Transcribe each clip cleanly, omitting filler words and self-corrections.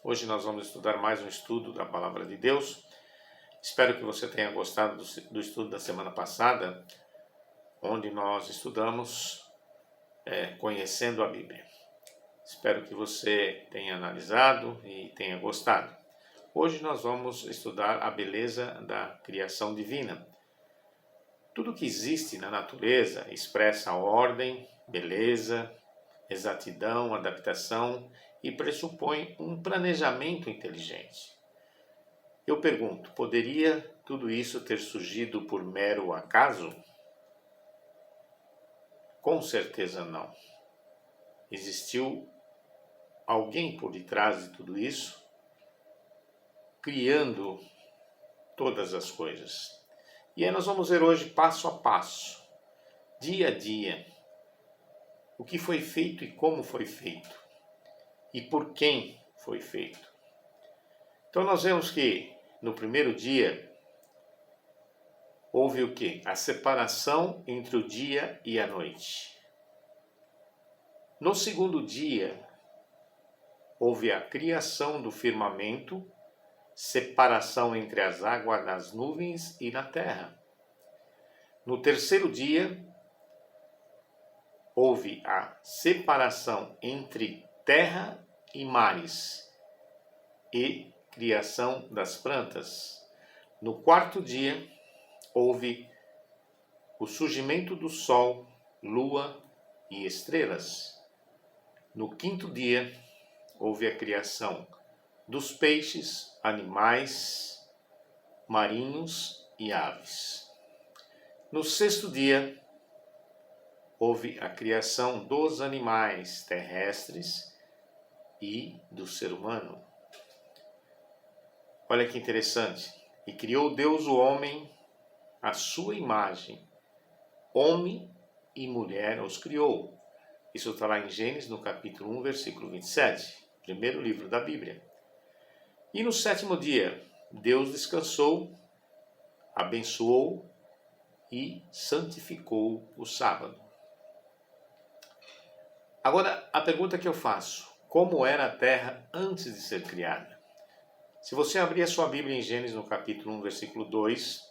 Hoje nós vamos estudar mais um estudo da Palavra de Deus. Espero que você tenha gostado do estudo da semana passada, onde nós estudamos conhecendo a Bíblia. Espero que você tenha analisado e tenha gostado. Hoje nós vamos estudar a beleza da criação divina. Tudo que existe na natureza expressa ordem, beleza, exatidão, adaptação e pressupõe um planejamento inteligente. Eu pergunto, poderia tudo isso ter surgido por mero acaso? Com certeza não. Existiu alguém por detrás de tudo isso, criando todas as coisas. E aí nós vamos ver hoje passo a passo, dia a dia, o que foi feito e como foi feito, e por quem foi feito. Então nós vemos que no primeiro dia houve o quê? A separação entre o dia e a noite. No segundo dia houve a criação do firmamento, separação entre as águas das nuvens e na terra. No terceiro dia houve a separação entre terra e mares e criação das plantas. No quarto dia houve o surgimento do sol, lua e estrelas. No quinto dia houve a criação dos peixes, animais marinhos e aves. No sexto dia houve a criação dos animais terrestres e do ser humano. Olha que interessante. E criou Deus o homem à sua imagem. Homem e mulher os criou. Isso está lá em Gênesis, no capítulo 1, versículo 27. Primeiro livro da Bíblia. E no sétimo dia, Deus descansou, abençoou e santificou o sábado. Agora, a pergunta que eu faço: como era a terra antes de ser criada? Se você abrir a sua Bíblia em Gênesis, no capítulo 1, versículo 2,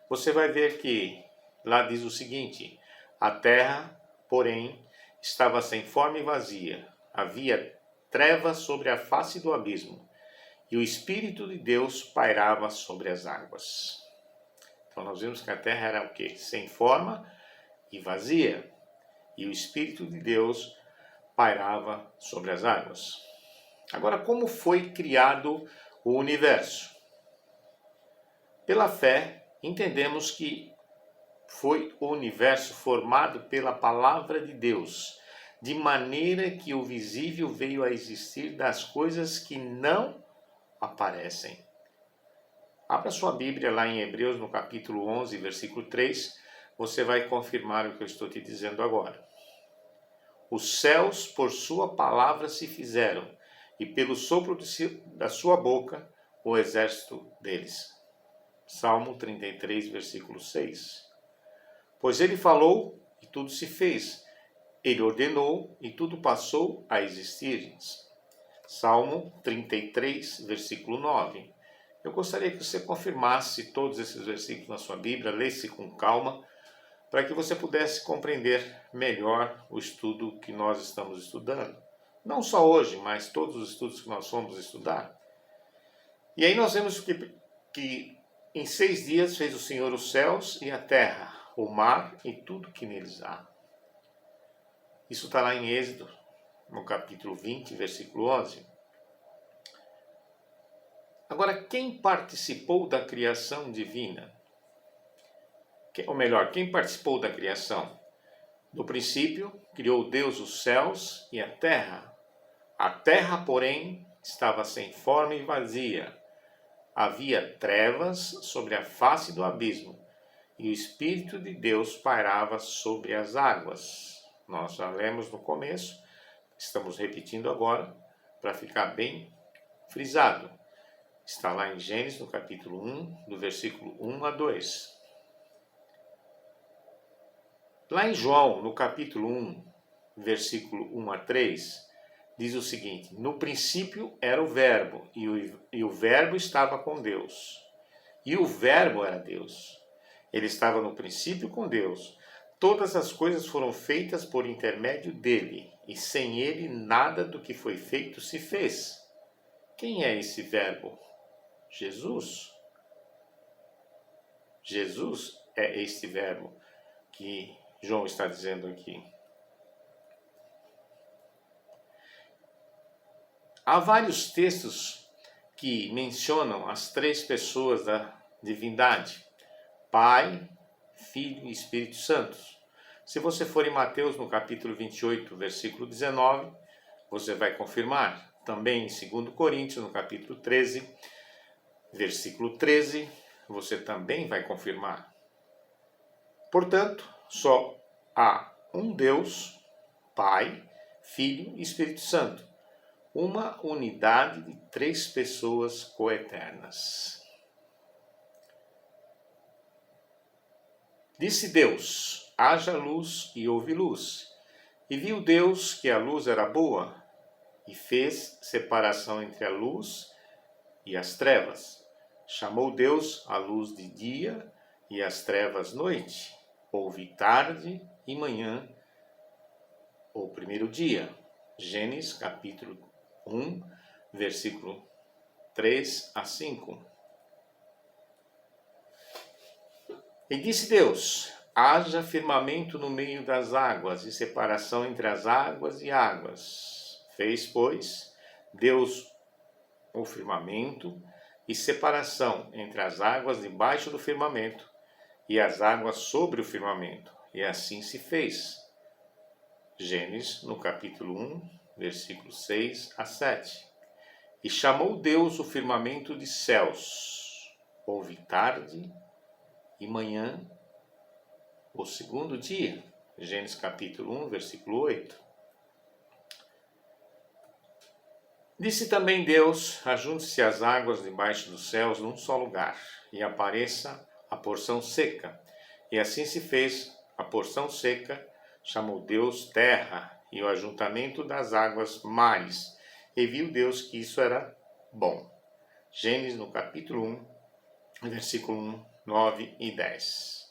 você vai ver que lá diz o seguinte: a terra, porém, estava sem forma e vazia. Havia trevas sobre a face do abismo, e o Espírito de Deus pairava sobre as águas. Então nós vimos que a terra era o quê? Sem forma e vazia, e o Espírito de Deus pairava sobre as águas. Agora, como foi criado o universo? Pela fé, entendemos que foi o universo formado pela palavra de Deus, de maneira que o visível veio a existir das coisas que não aparecem. Abra sua Bíblia lá em Hebreus, no capítulo 11, versículo 3, você vai confirmar o que eu estou te dizendo agora. Os céus por sua palavra se fizeram, e pelo sopro da sua boca o exército deles. Salmo 33, versículo 6. Pois ele falou e tudo se fez. Ele ordenou e tudo passou a existir. Salmo 33, versículo 9. Eu gostaria que você confirmasse todos esses versículos na sua Bíblia, lesse com calma, para que você pudesse compreender melhor o estudo que nós estamos estudando. Não só hoje, mas todos os estudos que nós fomos estudar. E aí nós vemos que em 6 dias fez o Senhor os céus e a terra, o mar e tudo que neles há. Isso está lá em Êxodo, no capítulo 20, versículo 11. Agora, quem participou da criação divina? Ou melhor, quem participou da criação? No princípio, criou Deus os céus e a terra. A terra, porém, estava sem forma e vazia. Havia trevas sobre a face do abismo, e o Espírito de Deus pairava sobre as águas. Nós já lemos no começo, estamos repetindo agora, para ficar bem frisado. Está lá em Gênesis, no capítulo 1, do versículo 1 a 2. Lá em João, no capítulo 1, versículo 1 a 3, diz o seguinte: no princípio era o Verbo, e o Verbo estava com Deus. E o Verbo era Deus. Ele estava no princípio com Deus. Todas as coisas foram feitas por intermédio dele, e sem ele nada do que foi feito se fez. Quem é esse Verbo? Jesus. Jesus é este Verbo que João está dizendo aqui. Há vários textos que mencionam as três pessoas da divindade: Pai, Filho e Espírito Santo. Se você for em Mateus, no capítulo 28, versículo 19, você vai confirmar. Também em 2 Coríntios, no capítulo 13, versículo 13, você também vai confirmar. Portanto, só há um Deus, Pai, Filho e Espírito Santo. Uma unidade de três pessoas coeternas. Disse Deus: haja luz, e houve luz. E viu Deus que a luz era boa, e fez separação entre a luz e as trevas. Chamou Deus a luz de dia e as trevas noite. Houve tarde e manhã, o primeiro dia. Gênesis capítulo 1, versículo 3 a 5. E disse Deus: haja firmamento no meio das águas, e separação entre as águas e águas. Fez, pois, Deus o firmamento, e separação entre as águas debaixo do firmamento, e as águas sobre o firmamento. E assim se fez. Gênesis, no capítulo 1, versículos 6 a 7. E chamou Deus o firmamento de céus. Houve tarde e manhã, o segundo dia. Gênesis capítulo 1, versículo 8. Disse também Deus: ajunte-se as águas debaixo dos céus num só lugar, e apareça a porção seca. E assim se fez. A porção seca chamou Deus terra, e o ajuntamento das águas mares. E viu Deus que isso era bom. Gênesis, no capítulo 1, versículo 1, 9 e 10.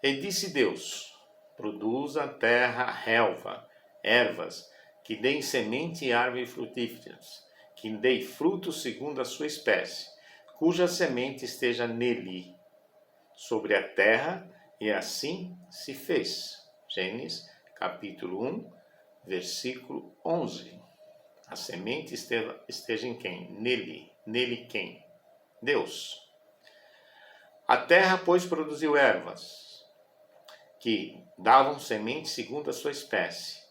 E disse Deus: produza a terra relva, ervas, que deem semente e árvores frutíferas, que deem fruto segundo a sua espécie, cuja semente esteja nele, sobre a terra, e assim se fez. Gênesis, capítulo 1, versículo 11. A semente esteja em quem? Nele. Nele quem? Deus. A terra, pois, produziu ervas, que davam semente segundo a sua espécie,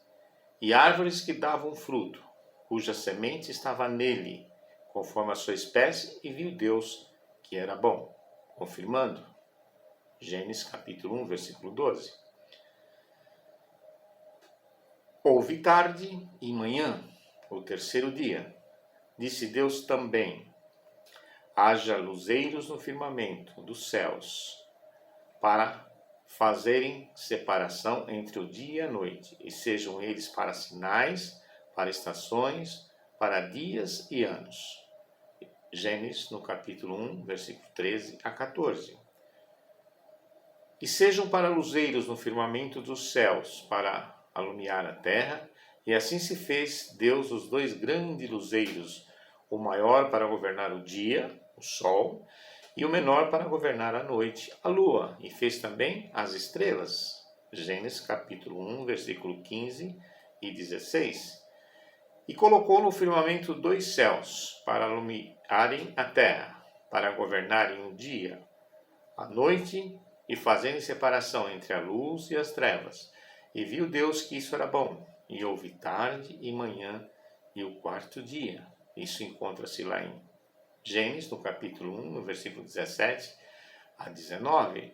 e árvores que davam fruto, cuja semente estava nele, conforme a sua espécie, e viu Deus que era bom. Confirmando. Gênesis capítulo 1, versículo 12. Houve tarde e manhã, o terceiro dia. Disse Deus também: haja luzeiros no firmamento dos céus, para fazerem separação entre o dia e a noite, e sejam eles para sinais, para estações, para dias e anos. Gênesis, no capítulo 1, versículo 13 a 14. E sejam para luzeiros no firmamento dos céus, para alumiar a terra, e assim se fez Deus os dois grandes luzeiros, o maior para governar o dia, o sol, e o menor para governar a noite, a lua, e fez também as estrelas. Gênesis capítulo 1, versículo 15 e 16. E colocou no firmamento dois céus, para alumiarem a terra, para governarem o dia, a noite, e fazerem separação entre a luz e as trevas. E viu Deus que isso era bom, e houve tarde e manhã, e o quarto dia. Isso encontra-se lá em Gênesis, no capítulo 1, no versículo 17 a 19.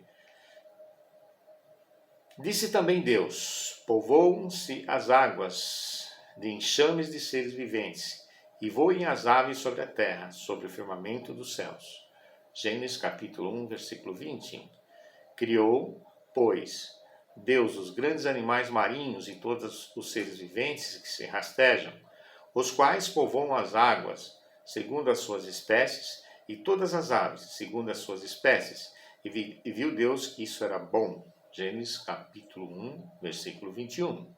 Disse também Deus: povoam-se as águas de enxames de seres viventes, e voem as aves sobre a terra, sobre o firmamento dos céus. Gênesis capítulo 1, versículo 20. Criou, pois, Deus os grandes animais marinhos e todos os seres viventes que se rastejam, os quais povoam as águas, segundo as suas espécies, e todas as aves, segundo as suas espécies. E viu Deus que isso era bom. Gênesis capítulo 1, versículo 21.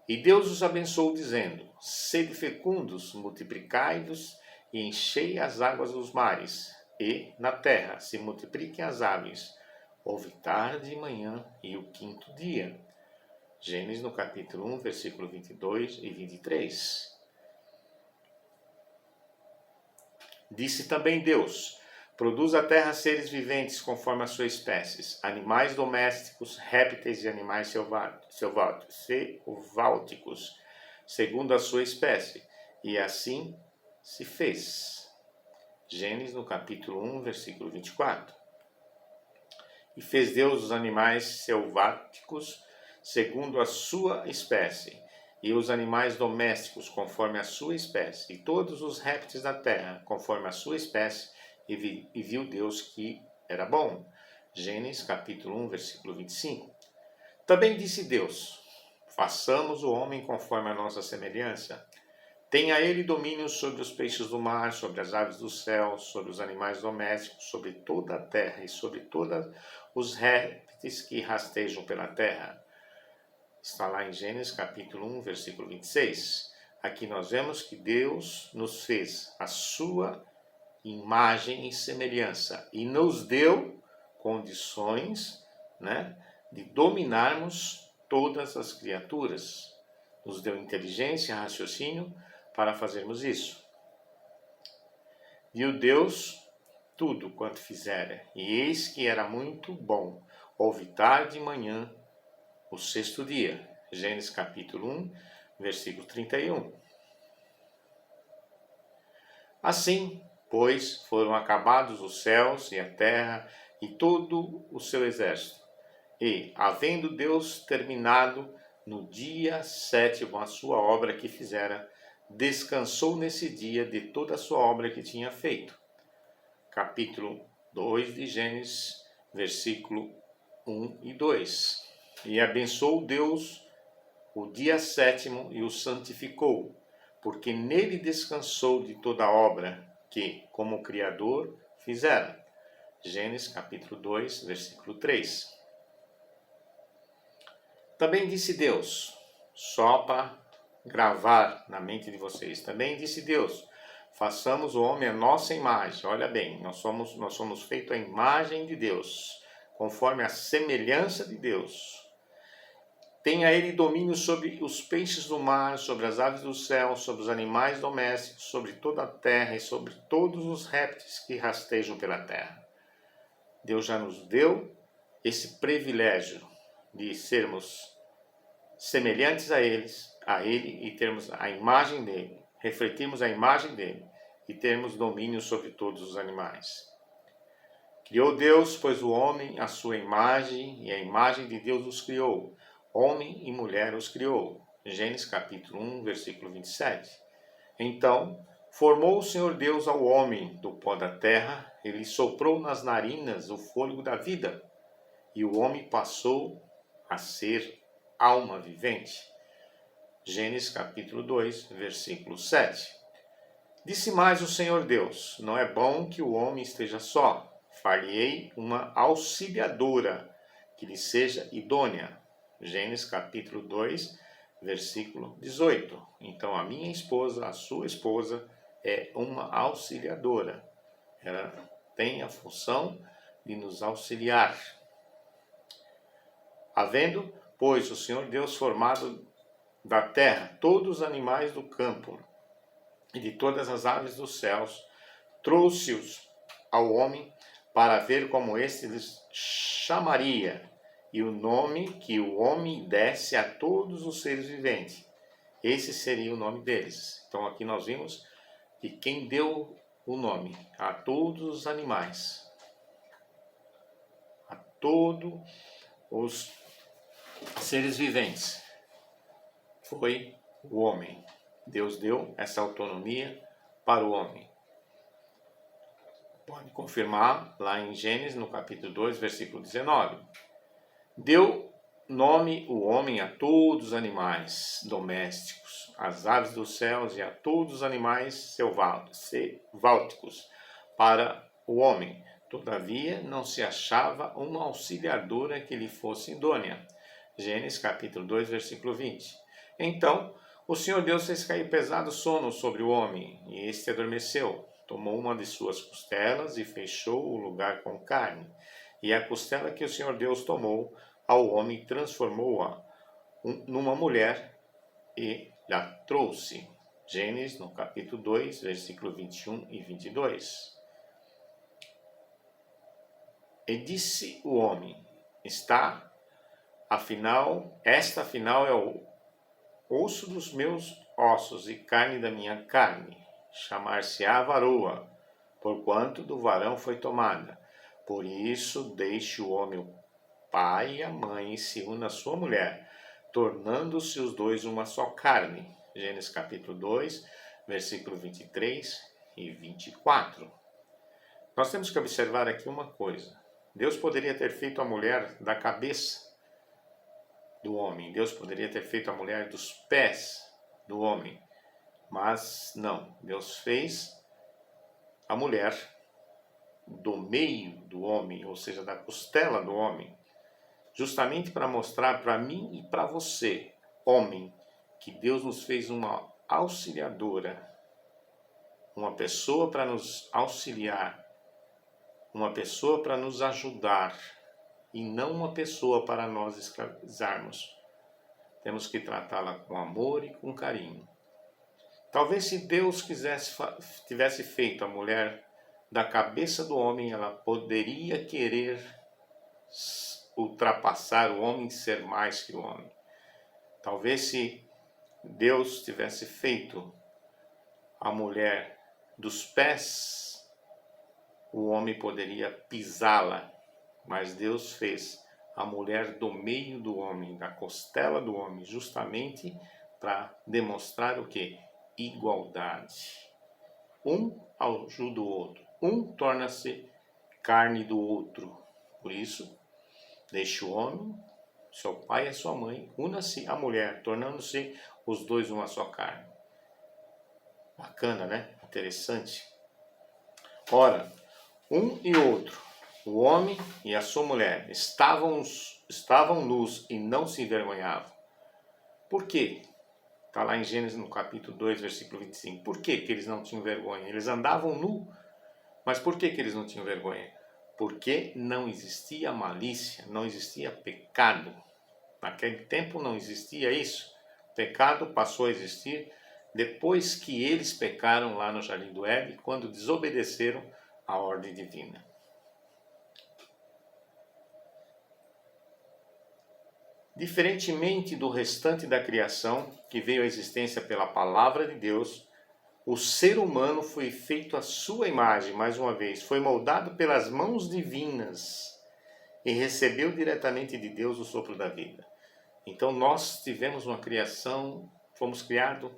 E Deus os abençoou, dizendo: sede fecundos, multiplicai-vos e enchei as águas dos mares, e na terra se multipliquem as aves. Houve tarde e manhã e o quinto dia. Gênesis no capítulo 1, versículo 22 e 23. Disse também Deus: produz a terra seres viventes conforme as suas espécies, animais domésticos, répteis e animais selváticos, segundo a sua espécie. E assim se fez. Gênesis no capítulo 1, versículo 24. E fez Deus os animais selváticos segundo a sua espécie, e os animais domésticos conforme a sua espécie, e todos os répteis da terra conforme a sua espécie, e viu Deus que era bom. Gênesis capítulo 1, versículo 25. Também disse Deus: façamos o homem conforme a nossa semelhança. Tenha ele domínio sobre os peixes do mar, sobre as aves do céu, sobre os animais domésticos, sobre toda a terra e sobre todos os répteis que rastejam pela terra. Está lá em Gênesis capítulo 1, versículo 26. Aqui nós vemos que Deus nos fez a sua imagem e semelhança e nos deu condições, de dominarmos todas as criaturas. Nos deu inteligência e raciocínio para fazermos isso. Viu Deus tudo quanto fizera, e eis que era muito bom. Houve tarde e manhã, o sexto dia. Gênesis capítulo 1, versículo 31. Assim, pois, foram acabados os céus e a terra e todo o seu exército. E, havendo Deus terminado no dia sétimo a sua obra que fizera, descansou nesse dia de toda a sua obra que tinha feito. Capítulo 2 de Gênesis, versículo 1 e 2. E abençoou Deus o dia sétimo e o santificou, porque nele descansou de toda a obra que, como Criador, fizera. Gênesis capítulo 2, versículo 3. Também disse Deus, só para gravar na mente de vocês, também disse Deus: façamos o homem a nossa imagem. Olha bem, nós somos feitos à imagem de Deus, conforme a semelhança de Deus. Tenha ele domínio sobre os peixes do mar, sobre as aves do céu, sobre os animais domésticos, sobre toda a terra e sobre todos os répteis que rastejam pela terra. Deus já nos deu esse privilégio de sermos semelhantes a ele e termos a imagem dele, refletirmos a imagem dele e termos domínio sobre todos os animais. Criou Deus, pois o homem, a sua imagem, e a imagem de Deus os criou. Homem e mulher os criou. Gênesis capítulo 1, versículo 27. Então, formou o Senhor Deus ao homem do pó da terra, ele soprou nas narinas o fôlego da vida, e o homem passou a ser alma vivente. Gênesis capítulo 2, versículo 7. Disse mais o Senhor Deus: não é bom que o homem esteja só. Far-lhe-ei uma auxiliadora, que lhe seja idônea. Gênesis capítulo 2, versículo 18. Então a minha esposa, a sua esposa, é uma auxiliadora. Ela tem a função de nos auxiliar. Havendo, pois, o Senhor Deus formado da terra todos os animais do campo e de todas as aves dos céus, trouxe-os ao homem para ver como este lhes chamaria, e o nome que o homem desse a todos os seres viventes. Esse seria o nome deles. Então aqui nós vimos que quem deu o nome a todos os animais, a todos os seres viventes, foi o homem. Deus deu essa autonomia para o homem. Pode confirmar lá em Gênesis, no capítulo 2, versículo 19. Deu nome o homem a todos os animais domésticos, às aves dos céus e a todos os animais selváticos para o homem. Todavia, não se achava uma auxiliadora que lhe fosse idônea. Gênesis capítulo 2, versículo 20. Então, o Senhor Deus fez cair pesado sono sobre o homem, e este adormeceu. Tomou uma de suas costelas e fechou o lugar com carne. E a costela que o Senhor Deus tomou ao homem transformou-a numa mulher e a trouxe. Gênesis, no capítulo 2, versículo 21 e 22. E disse o homem, esta afinal é o osso dos meus ossos e carne da minha carne. Chamar-se-á varoa, porquanto do varão foi tomada. Por isso deixe o homem o pai e a mãe e se une à sua mulher, tornando-se os dois uma só carne. Gênesis capítulo 2, versículo 23 e 24. Nós temos que observar aqui uma coisa. Deus poderia ter feito a mulher da cabeça do homem. Deus poderia ter feito a mulher dos pés do homem. Mas não. Deus fez a mulher do meio do homem, ou seja, da costela do homem, justamente para mostrar para mim e para você, homem, que Deus nos fez uma auxiliadora, uma pessoa para nos auxiliar, uma pessoa para nos ajudar, e não uma pessoa para nós escravizarmos. Temos que tratá-la com amor e com carinho. Talvez se Deus tivesse feito a mulher da cabeça do homem, ela poderia querer ultrapassar o homem, ser mais que o homem. Talvez se Deus tivesse feito a mulher dos pés, o homem poderia pisá-la, mas Deus fez a mulher do meio do homem, da costela do homem, justamente para demonstrar o quê? Igualdade. Um ajuda o outro, um torna-se carne do outro. Por isso, deixe o homem, seu pai e a sua mãe, una-se à mulher, tornando-se os dois uma só carne. Bacana, né? Interessante. Ora, um e outro, o homem e a sua mulher, estavam nus e não se envergonhavam. Por quê? Está lá em Gênesis no capítulo 2, versículo 25. Por que eles não tinham vergonha? Eles andavam nu, mas por que eles não tinham vergonha? Porque não existia malícia, não existia pecado. Naquele tempo não existia isso. O pecado passou a existir depois que eles pecaram lá no Jardim do Éden, quando desobedeceram à ordem divina. Diferentemente do restante da criação, que veio à existência pela palavra de Deus, o ser humano foi feito à sua imagem, mais uma vez, foi moldado pelas mãos divinas e recebeu diretamente de Deus o sopro da vida. Então nós tivemos uma criação, fomos criados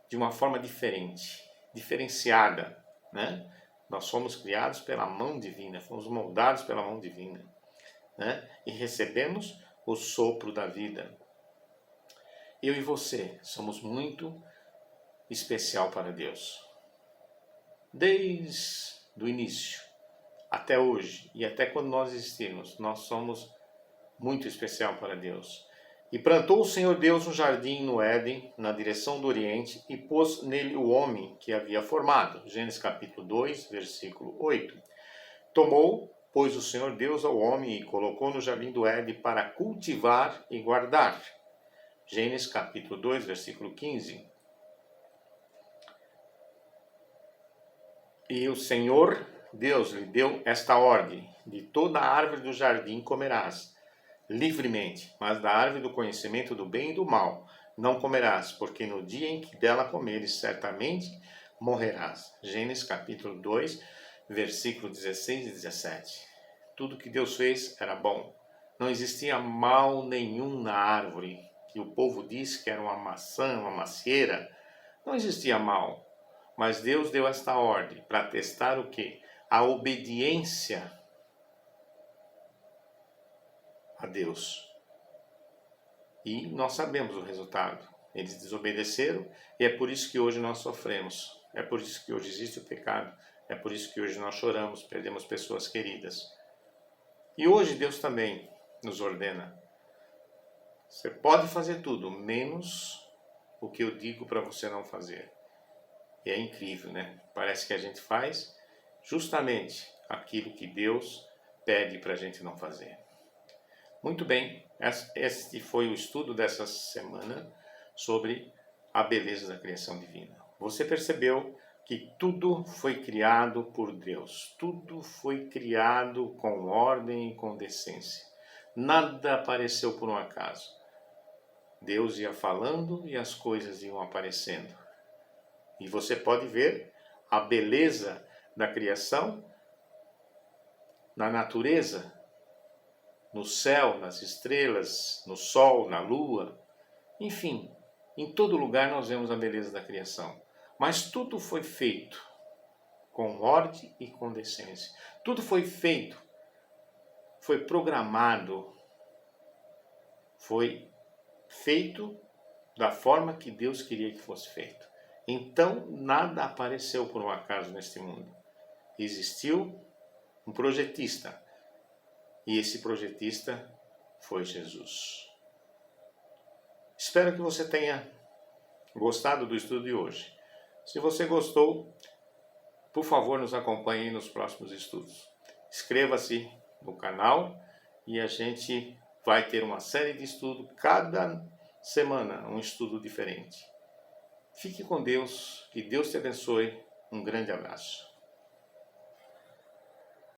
de uma forma diferente, diferenciada, né? Nós fomos criados pela mão divina, fomos moldados pela mão divina, né? E recebemos o sopro da vida. Eu e você somos muito especial para Deus. Desde o início até hoje e até quando nós existirmos, nós somos muito especial para Deus. E plantou o Senhor Deus um jardim no Éden, na direção do Oriente, e pôs nele o homem que havia formado. Gênesis capítulo 2, versículo 8. Tomou, pois, o Senhor Deus ao homem e colocou no jardim do Éden para cultivar e guardar. Gênesis capítulo 2, versículo 15. E o Senhor Deus lhe deu esta ordem: de toda a árvore do jardim comerás livremente, mas da árvore do conhecimento do bem e do mal não comerás, porque no dia em que dela comeres, certamente morrerás. Gênesis capítulo 2, versículo 16 e 17. Tudo que Deus fez era bom. Não existia mal nenhum na árvore, que o povo disse que era uma maçã, uma macieira. Não existia mal. Mas Deus deu esta ordem para testar o quê? A obediência a Deus. E nós sabemos o resultado. Eles desobedeceram e é por isso que hoje nós sofremos. É por isso que hoje existe o pecado. É por isso que hoje nós choramos, perdemos pessoas queridas. E hoje Deus também nos ordena. Você pode fazer tudo, menos o que eu digo para você não fazer. E é incrível, né? Parece que a gente faz justamente aquilo que Deus pede para a gente não fazer. Muito bem, este foi o estudo dessa semana sobre a beleza da criação divina. Você percebeu que tudo foi criado por Deus, tudo foi criado com ordem e com decência. Nada apareceu por um acaso. Deus ia falando e as coisas iam aparecendo. E você pode ver a beleza da criação na natureza, no céu, nas estrelas, no sol, na lua, enfim, em todo lugar nós vemos a beleza da criação. Mas tudo foi feito com ordem e com decência. Tudo foi feito, foi programado, foi feito da forma que Deus queria que fosse feito. Então, nada apareceu por um acaso neste mundo. Existiu um projetista, e esse projetista foi Jesus. Espero que você tenha gostado do estudo de hoje. Se você gostou, por favor, nos acompanhe nos próximos estudos. Inscreva-se no canal e a gente vai ter uma série de estudos, cada semana um estudo diferente. Fique com Deus, que Deus te abençoe. Um grande abraço.